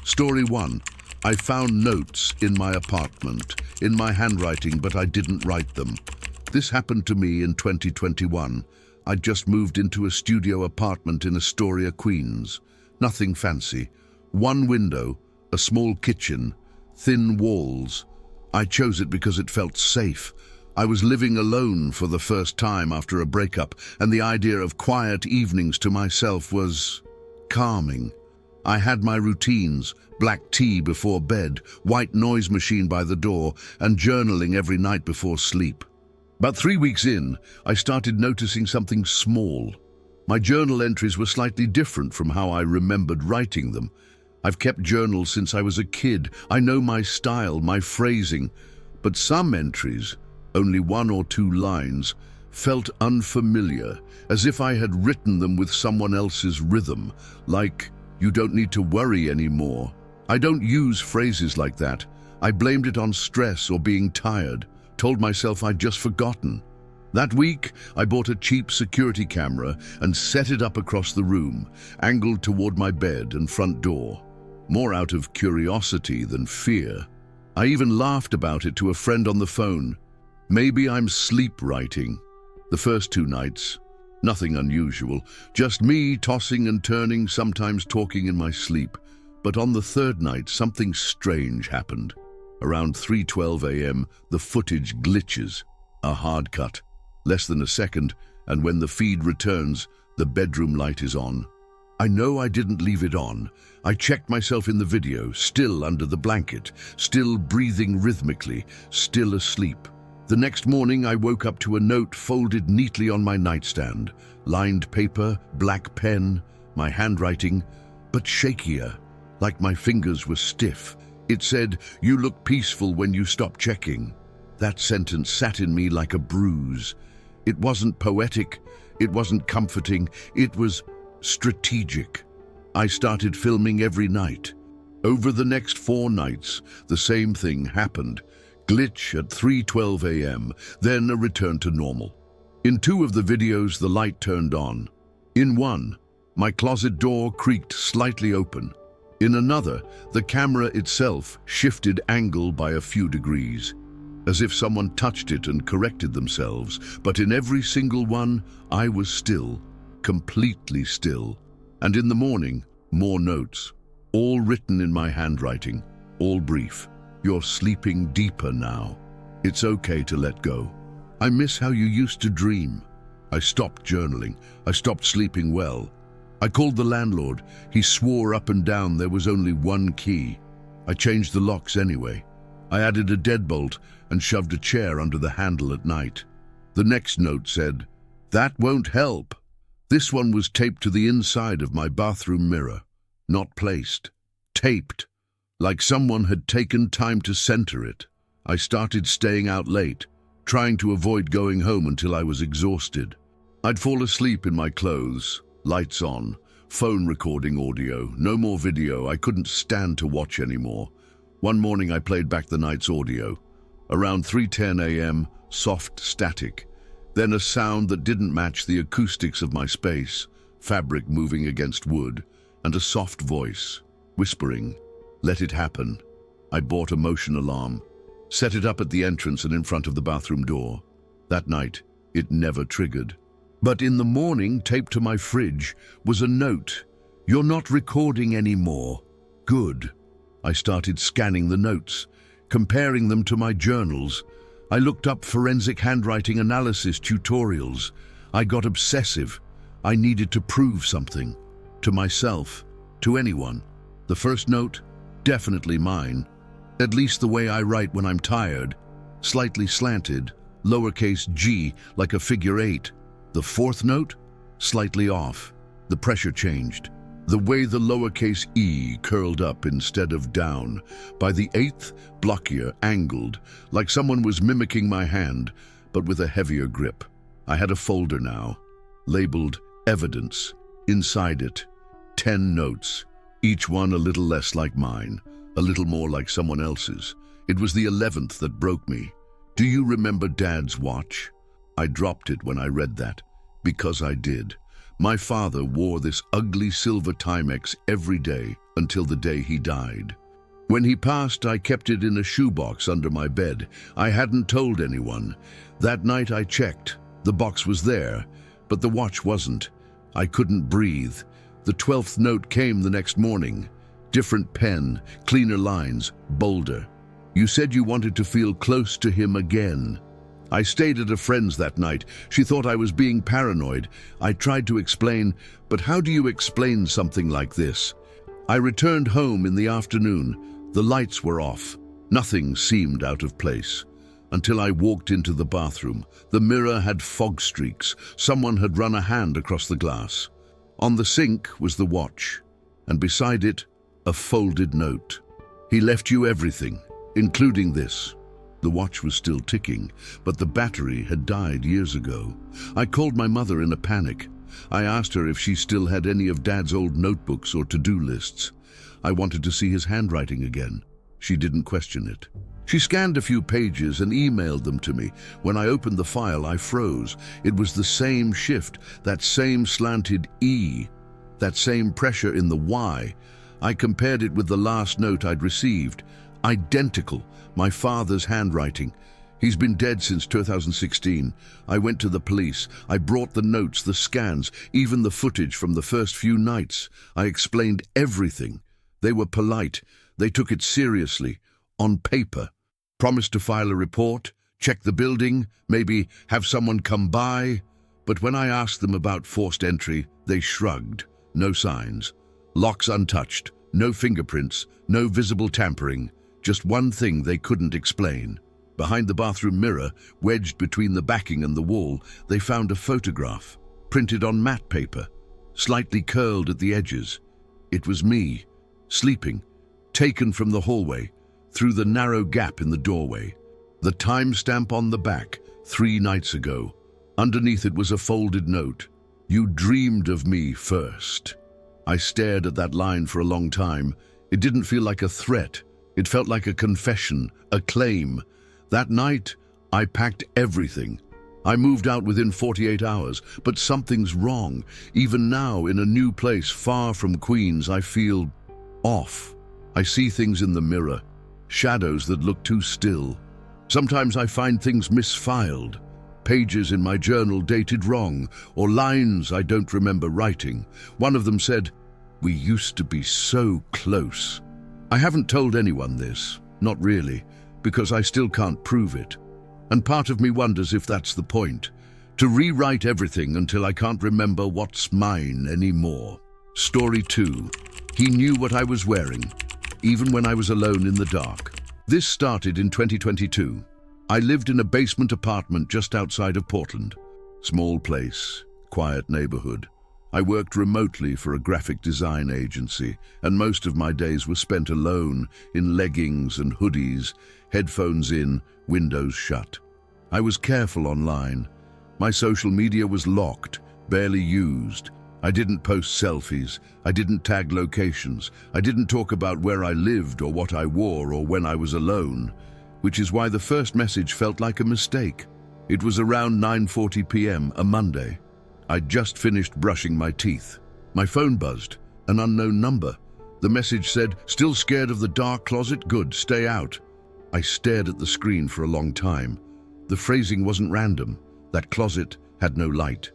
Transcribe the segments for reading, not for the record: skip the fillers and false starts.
Story 1. I found notes in my apartment, in my handwriting, but I didn't write them. This happened to me in 2021. I'd just moved into a studio apartment in Astoria, Queens. Nothing fancy. One window, a small kitchen, thin walls. I chose it because it felt safe. I was living alone for the first time after a breakup, and the idea of quiet evenings to myself was calming. I had my routines: black tea before bed, white noise machine by the door, and journaling every night before sleep. About 3 weeks in, I started noticing something small. My journal entries were slightly different from how I remembered writing them. I've kept journals since I was a kid. I know my style, my phrasing, but some entries, only 1 or 2 lines, felt unfamiliar, as if I had written them with someone else's rhythm, like, "You don't need to worry anymore." I don't use phrases like that. I blamed it on stress or being tired, told myself I'd just forgotten. That week, I bought a cheap security camera and set it up across the room, angled toward my bed and front door, more out of curiosity than fear. I even laughed about it to a friend on the phone. Maybe I'm sleep writing. The first 2 nights, nothing unusual, just me tossing and turning, sometimes talking in my sleep. But on the 3rd night, something strange happened. Around 3:12 a.m., the footage glitches. A hard cut, less than a second, and when the feed returns, the bedroom light is on. I know I didn't leave it on. I checked myself in the video, still under the blanket, still breathing rhythmically, still asleep. The next morning, I woke up to a note folded neatly on my nightstand. Lined paper, black pen, my handwriting, but shakier, like my fingers were stiff. It said, "You look peaceful when you stop checking." That sentence sat in me like a bruise. It wasn't poetic, it wasn't comforting, it was strategic. I started filming every night. Over the next 4 nights, the same thing happened. Glitch at 3:12 a.m., then a return to normal. In 2 of the videos, the light turned on. In one, my closet door creaked slightly open. In another, the camera itself shifted angle by a few degrees, as if someone touched it and corrected themselves. But in every single one, I was still, completely still. And in the morning, more notes, all written in my handwriting, all brief. "You're sleeping deeper now. It's okay to let go. I miss how you used to dream." I stopped journaling. I stopped sleeping well. I called the landlord. He swore up and down there was only 1 key. I changed the locks anyway. I added a deadbolt and shoved a chair under the handle at night. The next note said, "That won't help." This one was taped to the inside of my bathroom mirror. Not placed. Taped. Like someone had taken time to center it. I started staying out late, trying to avoid going home until I was exhausted. I'd fall asleep in my clothes, lights on, phone recording audio, no more video. I couldn't stand to watch anymore. One morning I played back the night's audio. Around 3:10 a.m., soft static. Then a sound that didn't match the acoustics of my space, fabric moving against wood, and a soft voice, whispering, "Let it happen." I bought a motion alarm, set it up at the entrance and in front of the bathroom door. That night, it never triggered. But in the morning, taped to my fridge, was a note. "You're not recording anymore. Good." I started scanning the notes, comparing them to my journals. I looked up forensic handwriting analysis tutorials. I got obsessive. I needed to prove something. To myself, to anyone. The first note, definitely mine. At least the way I write when I'm tired. Slightly slanted, lowercase g, like a figure 8. The 4th note, slightly off. The pressure changed. The way the lowercase e curled up instead of down. By the 8th, blockier, angled, like someone was mimicking my hand, but with a heavier grip. I had a folder now, labeled Evidence. Inside it, 10 notes, each one a little less like mine, a little more like someone else's. It was the 11th that broke me. "Do you remember Dad's watch?" I dropped it when I read that, because I did. My father wore this ugly silver Timex every day until the day he died. When he passed, I kept it in a shoebox under my bed. I hadn't told anyone. That night I checked. The box was there, but the watch wasn't. I couldn't breathe. The 12th note came the next morning. Different pen, cleaner lines, bolder. You said you wanted to feel close to him again. I stayed at a friend's that night. She thought I was being paranoid. I tried to explain, but how do you explain something like this? I returned home in the afternoon. The lights were off. Nothing seemed out of place. Until I walked into the bathroom. The mirror had fog streaks. Someone had run a hand across the glass. On the sink was the watch, and beside it, a folded note. He left you everything, including this. The watch was still ticking, but the battery had died years ago. I called my mother in a panic. I asked her if she still had any of Dad's old notebooks or to-do lists. I wanted to see his handwriting again. She didn't question it. She scanned a few pages and emailed them to me. When I opened the file, I froze. It was the same shift, that same slanted E, that same pressure in the Y. I compared it with the last note I'd received. Identical, my father's handwriting. He's been dead since 2016. I went to the police. I brought the notes, the scans, even the footage from the first few nights. I explained everything. They were polite. They took it seriously. On paper. Promised to file a report, check the building, maybe have someone come by. But when I asked them about forced entry, they shrugged. No signs. Locks untouched. No fingerprints. No visible tampering. Just one thing they couldn't explain. Behind the bathroom mirror, wedged between the backing and the wall, they found a photograph, printed on matte paper, slightly curled at the edges. It was me, sleeping, taken from the hallway, through the narrow gap in the doorway. The timestamp on the back, 3 nights ago. Underneath it was a folded note. You dreamed of me first. I stared at that line for a long time. It didn't feel like a threat. It felt like a confession, a claim. That night, I packed everything. I moved out within 48 hours, but something's wrong. Even now, in a new place far from Queens, I feel off. I see things in the mirror, shadows that look too still. Sometimes I find things misfiled, pages in my journal dated wrong, or lines I don't remember writing. One of them said, "We used to be so close." I haven't told anyone this, not really, because I still can't prove it. And part of me wonders if that's the point, to rewrite everything until I can't remember what's mine anymore. Story 2. He knew what I was wearing, even when I was alone in the dark. This started in 2022. I lived in a basement apartment just outside of Portland. Small place, quiet neighborhood. I worked remotely for a graphic design agency, and most of my days were spent alone, in leggings and hoodies, headphones in, windows shut. I was careful online. My social media was locked, barely used. I didn't post selfies. I didn't tag locations. I didn't talk about where I lived or what I wore or when I was alone, which is why the first message felt like a mistake. It was around 9:40 p.m., a Monday. I'd just finished brushing my teeth. My phone buzzed, an unknown number. The message said, "Still scared of the dark closet? Good, stay out." I stared at the screen for a long time. The phrasing wasn't random. That closet had no light.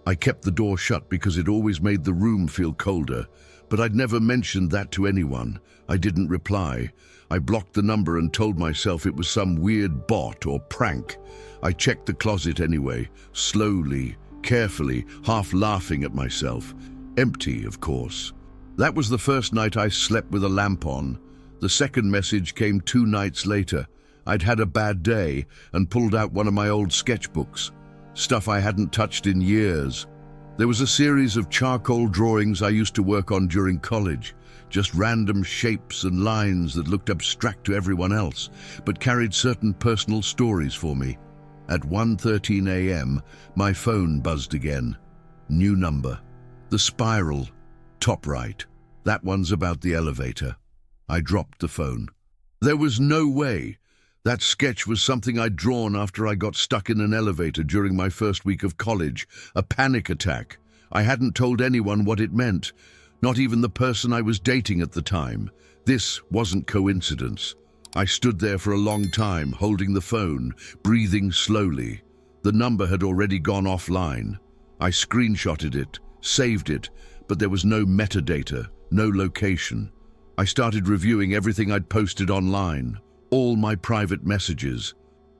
I kept the door shut because it always made the room feel colder, but I'd never mentioned that to anyone. I didn't reply. I blocked the number and told myself it was some weird bot or prank. I checked the closet anyway, slowly, carefully, half laughing at myself. Empty, of course. That was the first night I slept with a lamp on. The second message came 2 nights later. I'd had a bad day and pulled out one of my old sketchbooks, stuff I hadn't touched in years. There was a series of charcoal drawings I used to work on during college, just random shapes and lines that looked abstract to everyone else, but carried certain personal stories for me. At 1:13 a.m., my phone buzzed again. New number. The spiral. Top right. That one's about the elevator. I dropped the phone. There was no way. That sketch was something I'd drawn after I got stuck in an elevator during my first week of college. A panic attack. I hadn't told anyone what it meant, not even the person I was dating at the time. This wasn't coincidence. I stood there for a long time, holding the phone, breathing slowly. The number had already gone offline. I screenshotted it, saved it, but there was no metadata, no location. I started reviewing everything I'd posted online, all my private messages,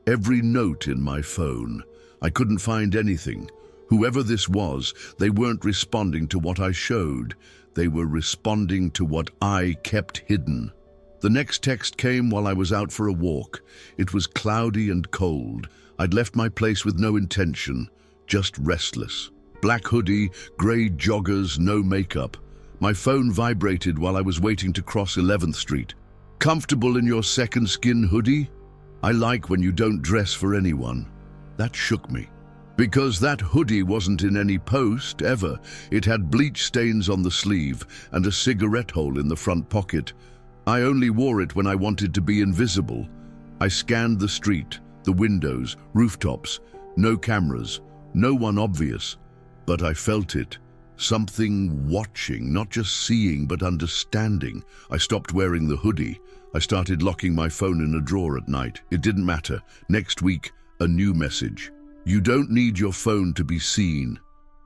every note in my phone. I couldn't find anything. Whoever this was, they weren't responding to what I showed. They were responding to what I kept hidden. The next text came while I was out for a walk. It was cloudy and cold. I'd left my place with no intention, just restless. Black hoodie, grey joggers, no makeup. My phone vibrated while I was waiting to cross 11th Street. Comfortable in your second skin hoodie? I like when you don't dress for anyone. That shook me. Because that hoodie wasn't in any post, ever. It had bleach stains on the sleeve and a cigarette hole in the front pocket. I only wore it when I wanted to be invisible. I scanned the street, the windows, rooftops. No cameras, no one obvious. But I felt it. Something watching, not just seeing but understanding. I stopped wearing the hoodie. I started locking my phone in a drawer at night. It didn't matter. Next week, a new message. You don't need your phone to be seen.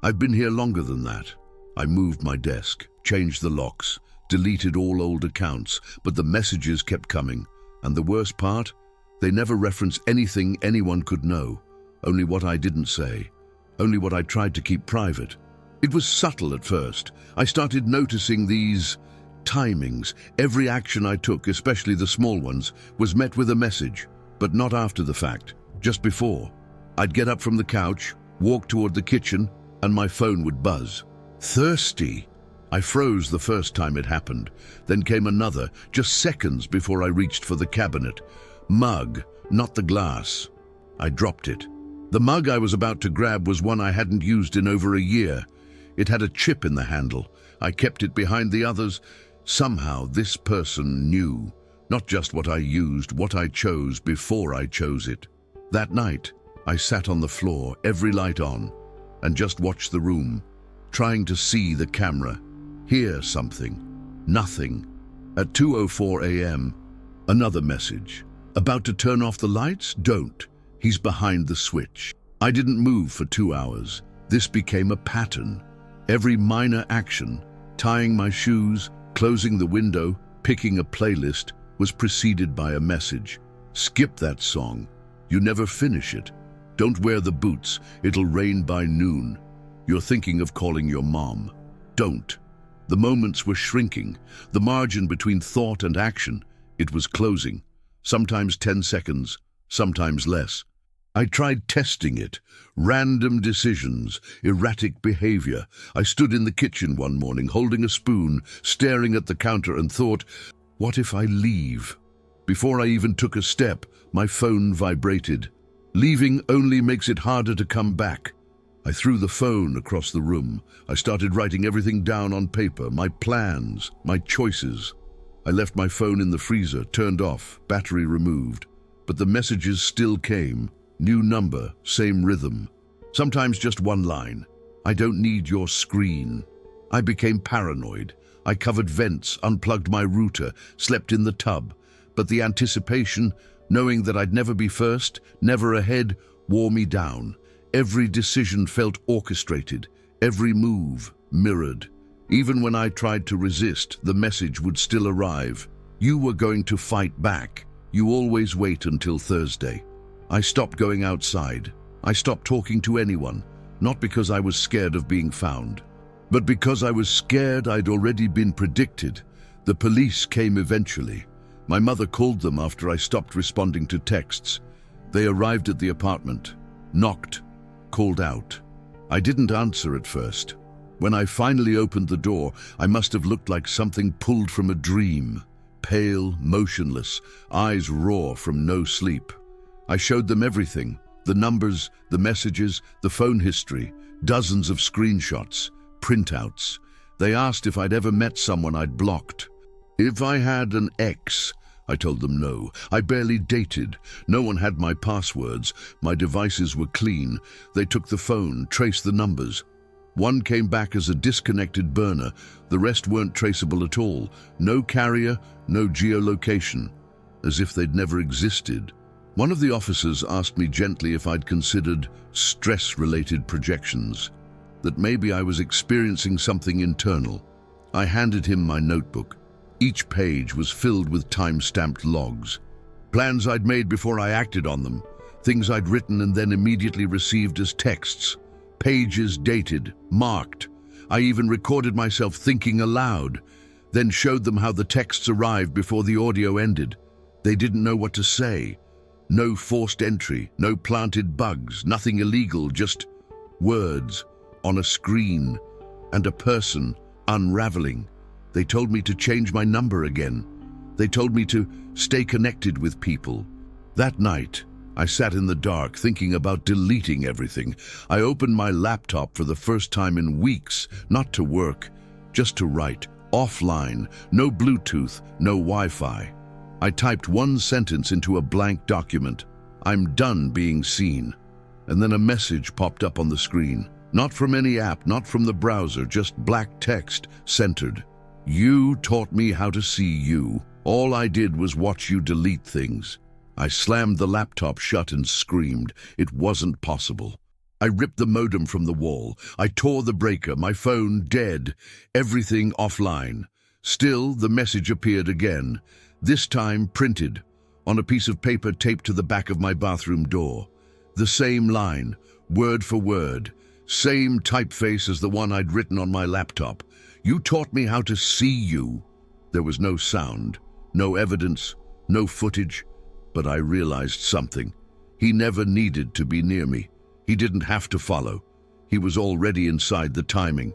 I've been here longer than that. I moved my desk, changed the locks, deleted all old accounts, but the messages kept coming. And the worst part? They never referenced anything anyone could know. Only what I didn't say. Only what I tried to keep private. It was subtle at first. I started noticing these timings. Every action I took, especially the small ones, was met with a message, but not after the fact, just before. I'd get up from the couch, walk toward the kitchen, and my phone would buzz. Thirsty? I froze the first time it happened. Then came another, just seconds before I reached for the cabinet. Mug, not the glass. I dropped it. The mug I was about to grab was one I hadn't used in over a year. It had a chip in the handle. I kept it behind the others. Somehow this person knew, not just what I used, what I chose before I chose it. That night, I sat on the floor, every light on, and just watched the room, trying to see the camera, hear something. Nothing. At 2:04 a.m., another message. About to turn off the lights? Don't. He's behind the switch. I didn't move for 2 hours. This became a pattern. Every minor action, tying my shoes, closing the window, picking a playlist, was preceded by a message. Skip that song. You never finish it. Don't wear the boots. It'll rain by noon. You're thinking of calling your mom. Don't. The moments were shrinking. The margin between thought and action, it was closing. Sometimes 10 seconds, sometimes less. I tried testing it. Random decisions, erratic behavior. I stood in the kitchen one morning, holding a spoon, staring at the counter and thought, what if I leave? Before I even took a step, my phone vibrated. Leaving only makes it harder to come back. I threw the phone across the room. I started writing everything down on paper, my plans, my choices. I left my phone in the freezer, turned off, battery removed. But the messages still came. New number, same rhythm. Sometimes just one line. I don't need your screen. I became paranoid. I covered vents, unplugged my router, slept in the tub. But the anticipation, knowing that I'd never be first, never ahead, wore me down. Every decision felt orchestrated, every move mirrored. Even when I tried to resist, the message would still arrive. You were going to fight back. You always wait until Thursday. I stopped going outside. I stopped talking to anyone, not because I was scared of being found, but because I was scared I'd already been predicted. The police came eventually. My mother called them after I stopped responding to texts. They arrived at the apartment, knocked, called out. I didn't answer at first. When I finally opened the door, I must have looked like something pulled from a dream. Pale, motionless, eyes raw from no sleep. I showed them everything. The numbers, the messages, the phone history, dozens of screenshots, printouts. They asked if I'd ever met someone I'd blocked. If I had an ex, I told them no. I barely dated. No one had my passwords. My devices were clean. They took the phone, traced the numbers. One came back as a disconnected burner. The rest weren't traceable at all. No carrier, no geolocation, as if they'd never existed. One of the officers asked me gently if I'd considered stress-related projections, that maybe I was experiencing something internal. I handed him my notebook. Each page was filled with time-stamped logs. Plans I'd made before I acted on them. Things I'd written and then immediately received as texts. Pages dated, marked. I even recorded myself thinking aloud, then showed them how the texts arrived before the audio ended. They didn't know what to say. No forced entry, no planted bugs, nothing illegal, just words on a screen and a person unraveling. They told me to change my number again. They told me to stay connected with people. That night, I sat in the dark thinking about deleting everything. I opened my laptop for the first time in weeks, not to work, just to write, offline, no Bluetooth, no Wi-Fi. I typed one sentence into a blank document. I'm done being seen. And then a message popped up on the screen. Not from any app, not from the browser, just black text, centered. You taught me how to see you. All I did was watch you delete things. I slammed the laptop shut and screamed. It wasn't possible. I ripped the modem from the wall. I tore the breaker, my phone dead, everything offline. Still, the message appeared again. This time printed, on a piece of paper taped to the back of my bathroom door. The same line, word for word, same typeface as the one I'd written on my laptop. You taught me how to see you. There was no sound, no evidence, no footage, but I realized something. He never needed to be near me. He didn't have to follow. He was already inside the timing,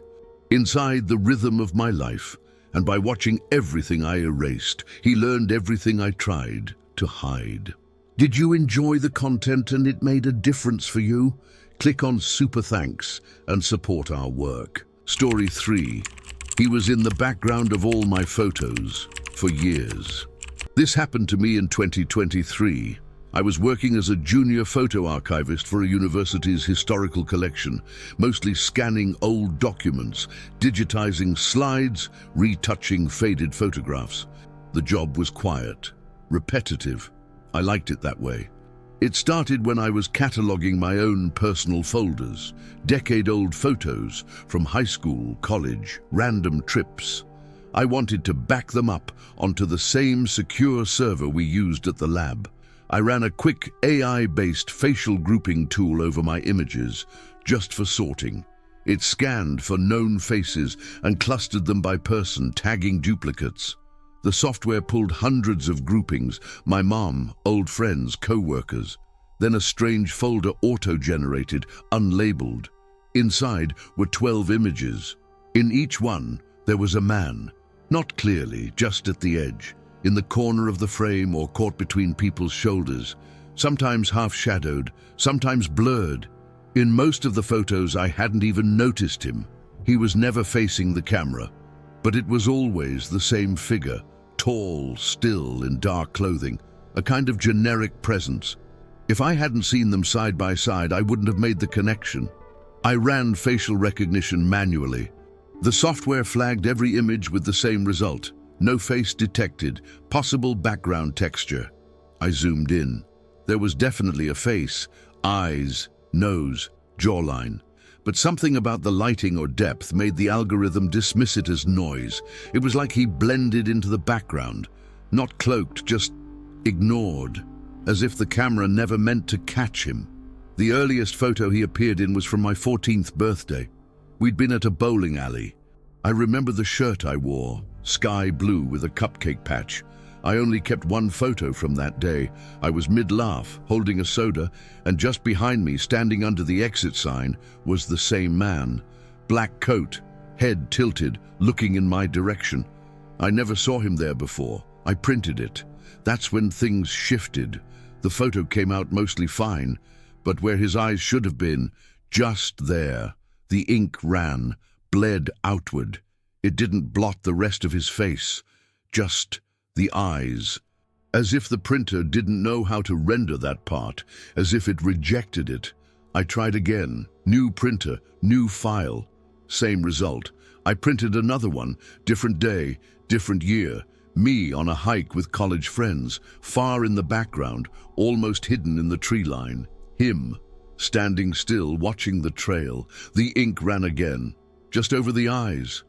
inside the rhythm of my life. And by watching everything I erased, he learned everything I tried to hide. Did you enjoy the content and it made a difference for you? Click on Super Thanks and support our work. Story 3. He was in the background of all my photos for years. This happened to me in 2023. I was working as a junior photo archivist for a university's historical collection, mostly scanning old documents, digitizing slides, retouching faded photographs. The job was quiet, repetitive. I liked it that way. It started when I was cataloging my own personal folders, decade-old photos from high school, college, random trips. I wanted to back them up onto the same secure server we used at the lab. I ran a quick AI-based facial grouping tool over my images, just for sorting. It scanned for known faces and clustered them by person, tagging duplicates. The software pulled hundreds of groupings, my mom, old friends, co-workers. Then a strange folder auto-generated, unlabeled. Inside were 12 images. In each one, there was a man. Not clearly, just at the edge, in the corner of the frame or caught between people's shoulders, sometimes half-shadowed, sometimes blurred. In most of the photos, I hadn't even noticed him. He was never facing the camera, but it was always the same figure, tall, still, in dark clothing, a kind of generic presence. If I hadn't seen them side by side, I wouldn't have made the connection. I ran facial recognition manually. The software flagged every image with the same result. No face detected, possible background texture. I zoomed in. There was definitely a face, eyes, nose, jawline. But something about the lighting or depth made the algorithm dismiss it as noise. It was like he blended into the background, not cloaked, just ignored, as if the camera never meant to catch him. The earliest photo he appeared in was from my 14th birthday. We'd been at a bowling alley. I remember the shirt I wore, sky blue with a cupcake patch. I only kept one photo from that day. I was mid-laugh, holding a soda, and just behind me, standing under the exit sign, was the same man. Black coat, head tilted, looking in my direction. I never saw him there before. I printed it. That's when things shifted. The photo came out mostly fine, but where his eyes should have been, just there, the ink ran, bled outward. It didn't blot the rest of his face, just the eyes. As if the printer didn't know how to render that part, as if it rejected it. I tried again. New printer, new file. same result. I printed another one, different day, different year. Me on a hike with college friends, far in the background, almost hidden in the tree line. Him, standing still, watching the trail. The ink ran again, just over the eyes.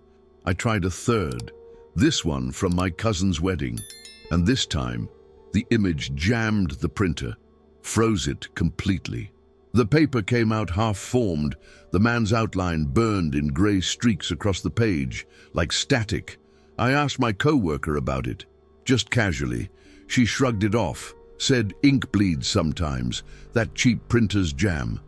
I tried a third, this one from my cousin's wedding. And this time, the image jammed the printer, froze it completely. The paper came out half-formed, the man's outline burned in grey streaks across the page, like static. I asked my co-worker about it, just casually. She shrugged it off, said ink bleeds sometimes, that cheap printer's jam.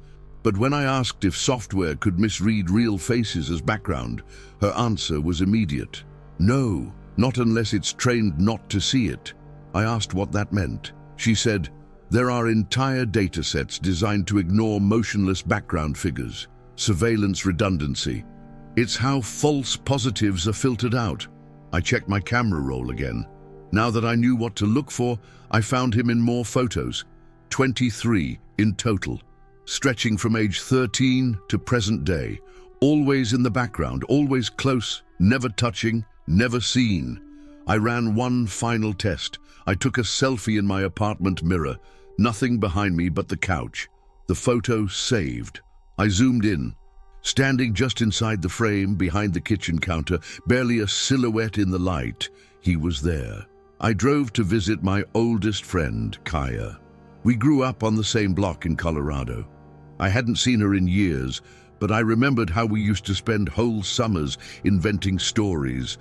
But when I asked if software could misread real faces as background, her answer was immediate. No, not unless it's trained not to see it. I asked what that meant. She said, there are entire datasets designed to ignore motionless background figures. Surveillance redundancy. It's how false positives are filtered out. I checked my camera roll again. Now that I knew what to look for, I found him in more photos. 23 in total. Stretching from age 13 to present day. Always in the background, always close, never touching, never seen. I ran one final test. I took a selfie in my apartment mirror. Nothing behind me but the couch. The photo saved. I zoomed in. Standing just inside the frame, behind the kitchen counter, barely a silhouette in the light, he was there. I drove to visit my oldest friend, Kaya. We grew up on the same block in Colorado. I hadn't seen her in years, but I remembered how we used to spend whole summers inventing stories,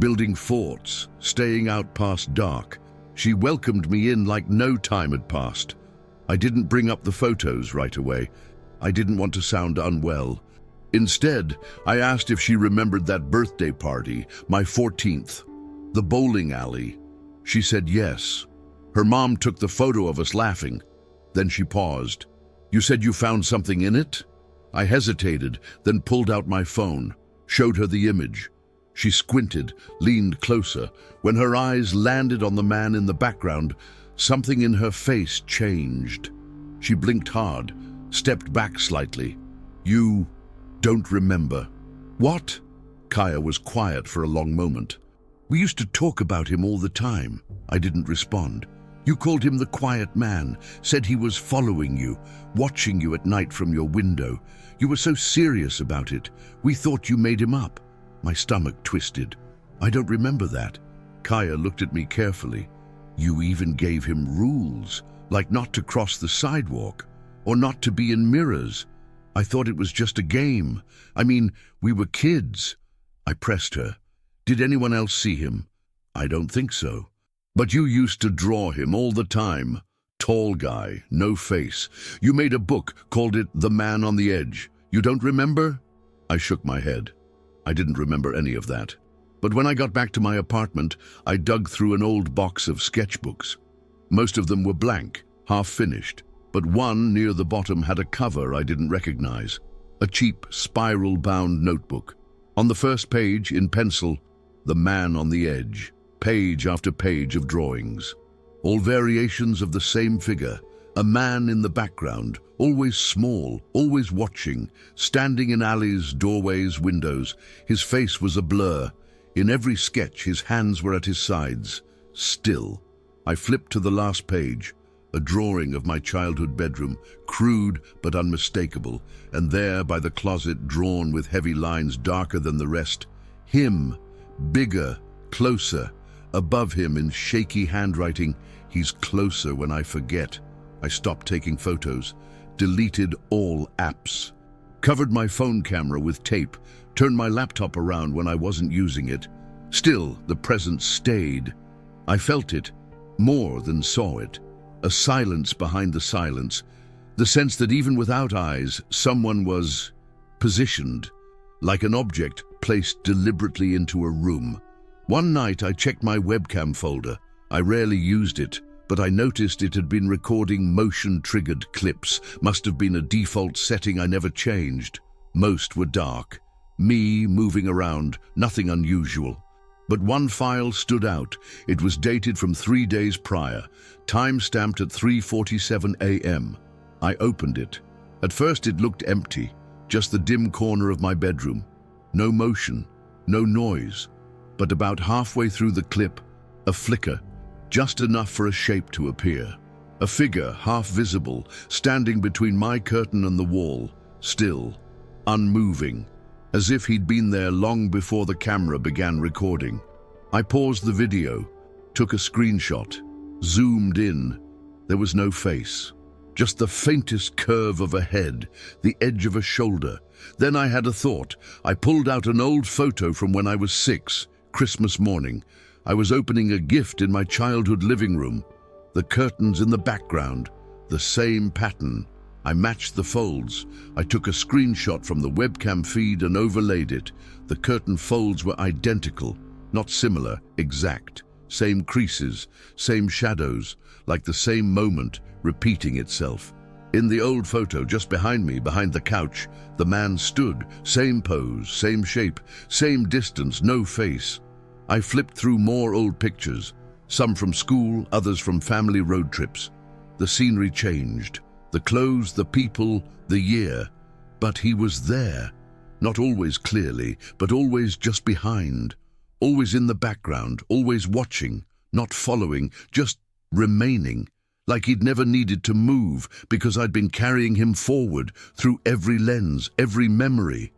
building forts, staying out past dark. She welcomed me in like no time had passed. I didn't bring up the photos right away. I didn't want to sound unwell. Instead, I asked if she remembered that birthday party, my 14th, the bowling alley. She said yes. Her mom took the photo of us laughing. Then she paused. You said you found something in it? I hesitated, then pulled out my phone, showed her the image. She squinted, leaned closer. When her eyes landed on the man in the background, something in her face changed. She blinked hard, stepped back slightly. You don't remember. What? Kaya was quiet for a long moment. We used to talk about him all the time. I didn't respond. You called him the quiet man, said he was following you, watching you at night from your window. You were so serious about it. We thought you made him up. My stomach twisted. I don't remember that. Kaya looked at me carefully. You even gave him rules, like not to cross the sidewalk, or not to be in mirrors. I thought it was just a game. I mean, we were kids. I pressed her. Did anyone else see him? I don't think so. But you used to draw him all the time. Tall guy, no face. You made a book, called it The Man on the Edge. You don't remember? I shook my head. I didn't remember any of that. But when I got back to my apartment, I dug through an old box of sketchbooks. Most of them were blank, half-finished, but one near the bottom had a cover I didn't recognize. A cheap, spiral-bound notebook. On the first page, in pencil, The Man on the Edge. Page after page of drawings. All variations of the same figure. A man in the background, always small, always watching, standing in alleys, doorways, windows. His face was a blur. In every sketch, his hands were at his sides. Still. I flipped to the last page. A drawing of my childhood bedroom, crude but unmistakable, and there by the closet, drawn with heavy lines darker than the rest, him, bigger, closer. Above him in shaky handwriting, he's closer when I forget. I stopped taking photos, deleted all apps, covered my phone camera with tape, turned my laptop around when I wasn't using it. Still, the presence stayed. I felt it, more than saw it. A silence behind the silence, the sense that even without eyes, someone was positioned, like an object placed deliberately into a room. One night I checked my webcam folder. I rarely used it, but I noticed it had been recording motion-triggered clips. Must have been a default setting I never changed. Most were dark. Me moving around, nothing unusual. But one file stood out. It was dated from 3 days prior, time-stamped at 3:47 a.m. I opened it. At first it looked empty, just the dim corner of my bedroom. No motion, no noise. But about halfway through the clip, a flicker, just enough for a shape to appear. A figure, half visible, standing between my curtain and the wall, still, unmoving, as if he'd been there long before the camera began recording. I paused the video, took a screenshot, zoomed in. There was no face, just the faintest curve of a head, the edge of a shoulder. Then I had a thought. I pulled out an old photo from when I was 6, Christmas morning. I was opening a gift in my childhood living room. The curtains in the background, the same pattern. I matched the folds. I took a screenshot from the webcam feed and overlaid it. The curtain folds were identical, not similar, exact. Same creases, same shadows, like the same moment repeating itself. In the old photo, just behind me, behind the couch, the man stood, same pose, same shape, same distance, no face. I flipped through more old pictures, some from school, others from family road trips. The scenery changed, the clothes, the people, the year. But he was there, not always clearly, but always just behind, always in the background, always watching, not following, just remaining, like he'd never needed to move because I'd been carrying him forward through every lens, every memory,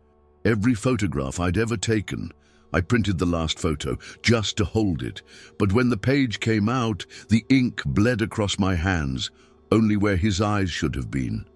every photograph I'd ever taken. I printed the last photo just to hold it, but when the page came out, the ink bled across my hands, only where his eyes should have been.